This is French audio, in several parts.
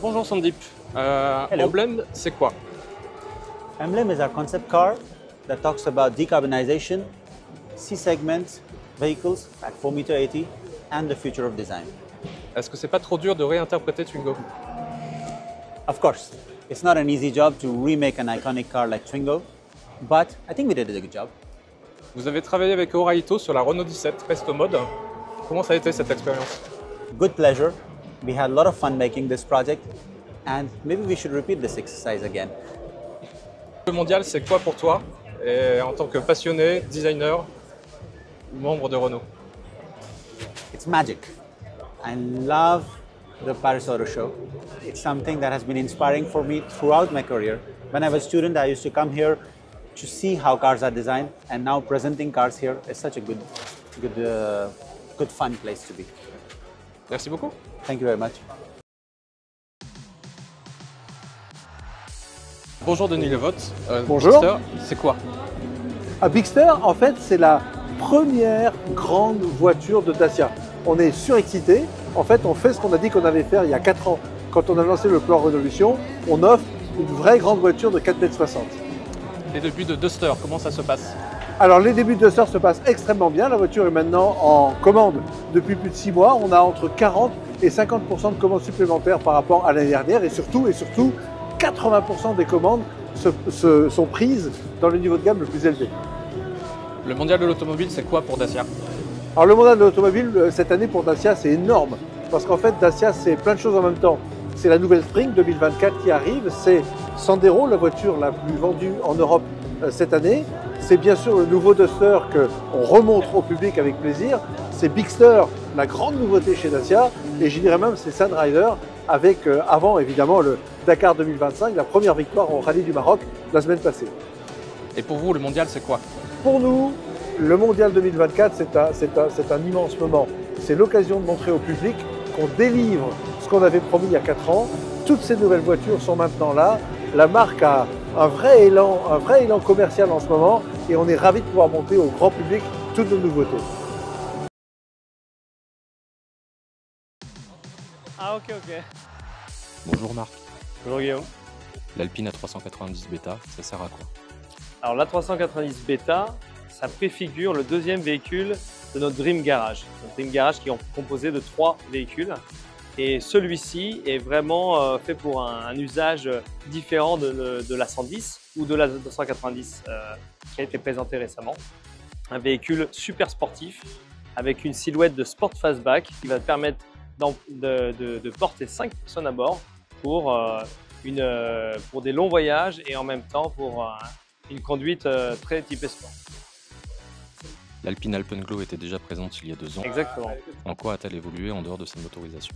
Bonjour Sandeep. Hello. Emblem, c'est quoi? Emblem is our concept car that talks about decarbonization, C-segment vehicles at 4.80 m and the future of design. Est-ce que c'est pas trop dur de réinterpréter Twingo? Of course, it's not an easy job to remake an iconic car like Twingo, but I think we did a good job. Vous avez travaillé avec Oraito sur la Renault 17 Resto Mode. Comment ça a été cette expérience? Good pleasure. We had a lot of fun making this project, and maybe we should repeat this exercise again. Le mondial, c'est quoi pour toi et en tant que passionné, designer, membre de Renault? It's magic. I love the Paris Auto Show. It's something that has been inspiring for me throughout my career. When I was a student, I used to come here to see how cars are designed, and now presenting cars here is such a good fun place to be. Merci beaucoup. Thank you very much. Bonjour Denis Levotte. Bonjour. Bigster, c'est quoi? Bigster, en fait, c'est la première grande voiture de Dacia. On est surexcité. En fait, on fait ce qu'on a dit qu'on allait faire il y a 4 ans. Quand on a lancé le plan Révolution, on offre une vraie grande voiture de 4,60 m. Les débuts de Duster, comment ça se passe? Alors, les débuts de Duster se passent extrêmement bien. La voiture est maintenant en commande depuis plus de 6 mois. On a entre 40 et 50% de commandes supplémentaires par rapport à l'année dernière. Et surtout, 80% des commandes sont prises dans le niveau de gamme le plus élevé. Le mondial de l'automobile, c'est quoi pour Dacia? Alors le mondial de l'automobile, cette année pour Dacia, c'est énorme. Parce qu'en fait, Dacia, c'est plein de choses en même temps. C'est la nouvelle Spring 2024 qui arrive, c'est Sandero, la voiture la plus vendue en Europe cette année. C'est bien sûr le nouveau Duster qu'on remontre au public avec plaisir. C'est Bigster, la grande nouveauté chez Dacia. Et je dirais même c'est Sunrider avec avant évidemment le Dakar 2025, la première victoire au Rallye du Maroc la semaine passée. Et pour vous, le mondial, c'est quoi? Pour nous, le mondial 2024, c'est un immense moment. C'est l'occasion de montrer au public qu'on délivre ce qu'on avait promis il y a 4 ans. Toutes ces nouvelles voitures sont maintenant là. La marque a un vrai élan commercial en ce moment et on est ravis de pouvoir montrer au grand public toutes nos nouveautés. Ah ok. Bonjour Marc. Bonjour Guillaume. L'Alpine A390 Beta, ça sert à quoi? Alors l'A390 Beta, ça préfigure le deuxième véhicule de notre Dream Garage. Notre Dream Garage qui est composé de 3 véhicules. Et celui-ci est vraiment fait pour un usage différent de la 110 ou de la 290 qui a été présenté récemment. Un véhicule super sportif avec une silhouette de sport fastback qui va permettre de porter 5 personnes à bord pour des longs voyages et en même temps pour une conduite très typée sport. L'Alpine Alpenglow était déjà présente il y a 2 ans. Exactement. En quoi a-t-elle évolué en dehors de sa motorisation?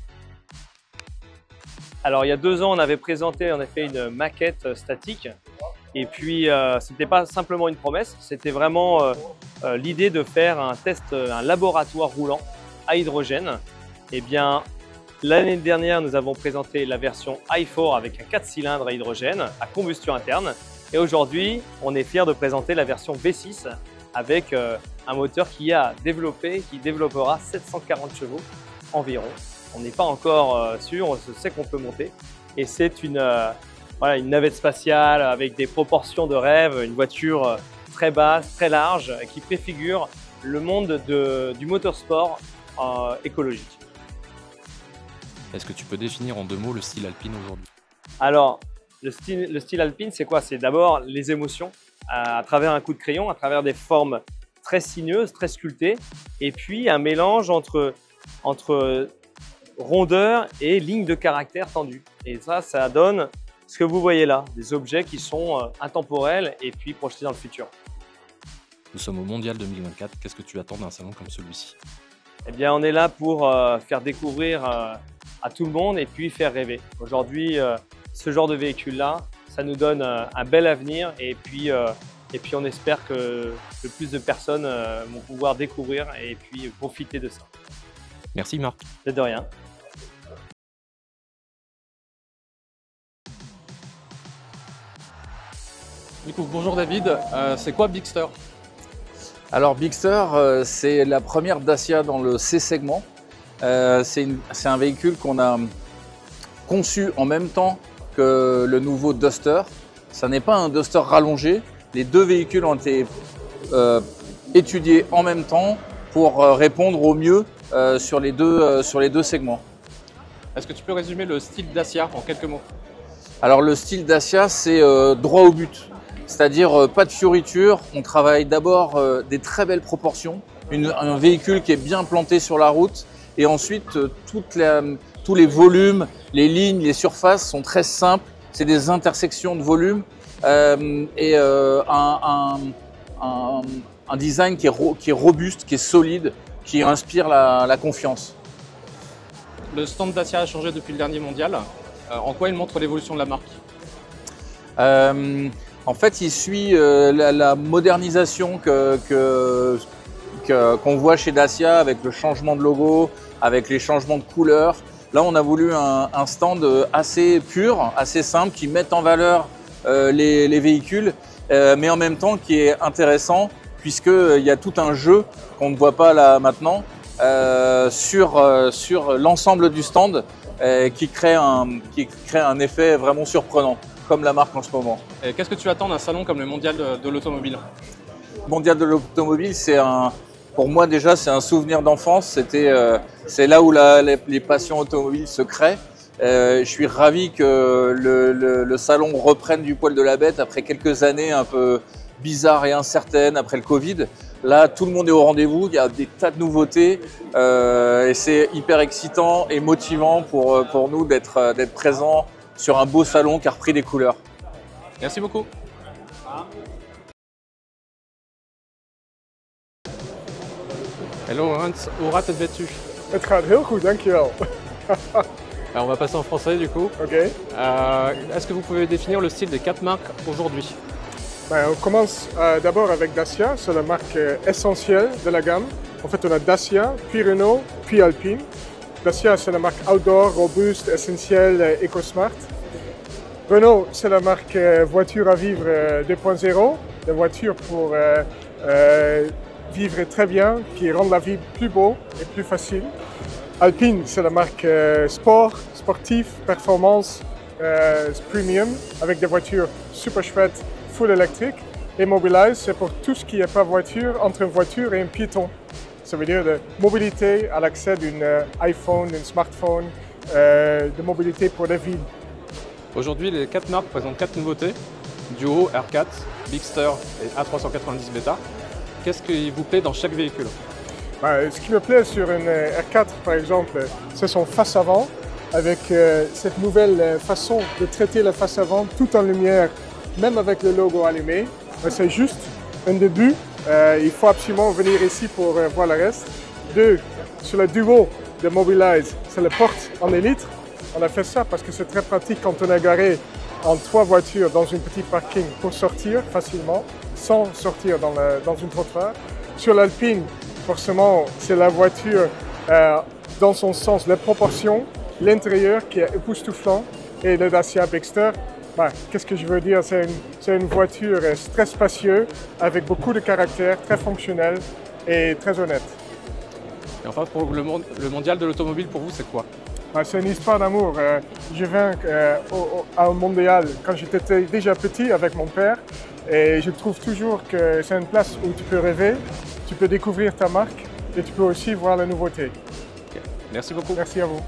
Alors il y a 2 ans, on avait présenté en effet une maquette statique et puis c'était pas simplement une promesse, c'était vraiment l'idée de faire un test, un laboratoire roulant à hydrogène. Eh bien, l'année dernière, nous avons présenté la version i4 avec un 4 cylindres à hydrogène à combustion interne et aujourd'hui, on est fiers de présenter la version V6 avec un moteur qui développera 740 chevaux environ. On n'est pas encore sûr, on sait qu'on peut monter. Et c'est une navette spatiale avec des proportions de rêve, une voiture très basse, très large, qui préfigure le monde du motorsport écologique. Est-ce que tu peux définir en 2 mots le style Alpine aujourd'hui? Alors, le style Alpine, c'est quoi? C'est d'abord les émotions à travers un coup de crayon, à travers des formes très sinueuses, très sculptées, et puis un mélange entre rondeur et ligne de caractère tendue. Et ça donne ce que vous voyez là, des objets qui sont intemporels et puis projetés dans le futur. Nous sommes au Mondial 2024, qu'est-ce que tu attends d'un salon comme celui-ci? Eh bien, on est là pour faire découvrir à tout le monde et puis faire rêver. Aujourd'hui, ce genre de véhicule-là, ça nous donne un bel avenir et puis on espère que le plus de personnes vont pouvoir découvrir et puis profiter de ça. Merci Marc. De rien. Du coup, bonjour David, c'est quoi Bigster? Alors Bigster, c'est la première Dacia dans le C-segment. C'est un véhicule qu'on a conçu en même temps que le nouveau Duster. Ça n'est pas un Duster rallongé. Les deux véhicules ont été étudiés en même temps pour répondre au mieux sur les deux segments. Est-ce que tu peux résumer le style Dacia en quelques mots? Alors le style Dacia, c'est droit au but, c'est-à-dire pas de fioritures. On travaille d'abord des très belles proportions, un véhicule qui est bien planté sur la route, et ensuite tous les volumes, les lignes, les surfaces sont très simples. C'est des intersections de volumes et un design qui est robuste, qui est solide, qui inspire la confiance. Le stand Dacia a changé depuis le dernier mondial. En quoi il montre l'évolution de la marque? En fait, il suit la modernisation qu'on voit chez Dacia avec le changement de logo, avec les changements de couleurs. Là, on a voulu un stand assez pur, assez simple, qui mette en valeur les véhicules, mais en même temps qui est intéressant puisqu'il y a tout un jeu qu'on ne voit pas là maintenant sur l'ensemble du stand qui crée un effet vraiment surprenant, comme la marque en ce moment. Qu'est-ce que tu attends d'un salon comme le mondial de l'automobile? Le mondial de l'automobile, pour moi déjà, c'est un souvenir d'enfance. C'est là où les passions automobiles se créent. Je suis ravi que le salon reprenne du poil de la bête après quelques années un peu bizarres et incertaines après le Covid. Là, tout le monde est au rendez-vous, il y a des tas de nouveautés et c'est hyper excitant et motivant pour nous d'être présents sur un beau salon qui a repris des couleurs. Merci beaucoup. Hello Hans, hoe gaat het met u? Het gaat heel goed, dankjewel. Alors on va passer en français du coup. Ok. Est-ce que vous pouvez définir le style des 4 marques aujourd'hui? On commence d'abord avec Dacia, c'est la marque essentielle de la gamme. En fait, on a Dacia, puis Renault, puis Alpine. Dacia, c'est la marque outdoor, robuste, essentielle, EcoSmart. Renault, c'est la marque voiture à vivre 2.0, des voitures pour vivre très bien, qui rendent la vie plus beau et plus facile. Alpine, c'est la marque sport, sportif, performance, premium, avec des voitures super chouettes, full électrique. Et Mobilize, c'est pour tout ce qui n'est pas voiture, entre une voiture et un piéton. Ça veut dire de mobilité à l'accès d'un iPhone, d'un smartphone, de mobilité pour les villes. Aujourd'hui, les 4 marques présentent 4 nouveautés. Duo, R4, Bigster et A390 Beta. Qu'est-ce qui vous plaît dans chaque véhicule? Ce qui me plaît sur une R4 par exemple, c'est son face avant, avec cette nouvelle façon de traiter la face avant tout en lumière, même avec le logo allumé. C'est juste un début, il faut absolument venir ici pour voir le reste. 2, sur le Duo de Mobilize, c'est la porte en élytre. On a fait ça parce que c'est très pratique quand on est garé en 3 voitures dans un petit parking pour sortir facilement, sans sortir dans une trottoir. Sur l'Alpine, forcément, c'est la voiture dans son sens, les proportions, l'intérieur qui est époustouflant. Et le Dacia Bigster, qu'est-ce que je veux dire? C'est une voiture très spacieuse, avec beaucoup de caractère, très fonctionnelle et très honnête. Et enfin, pour le mondial de l'automobile, pour vous, c'est quoi? C'est une histoire d'amour. Je viens au mondial quand j'étais déjà petit avec mon père et je trouve toujours que c'est une place où tu peux rêver, tu peux découvrir ta marque et tu peux aussi voir la nouveauté. Okay. Merci beaucoup. Merci à vous.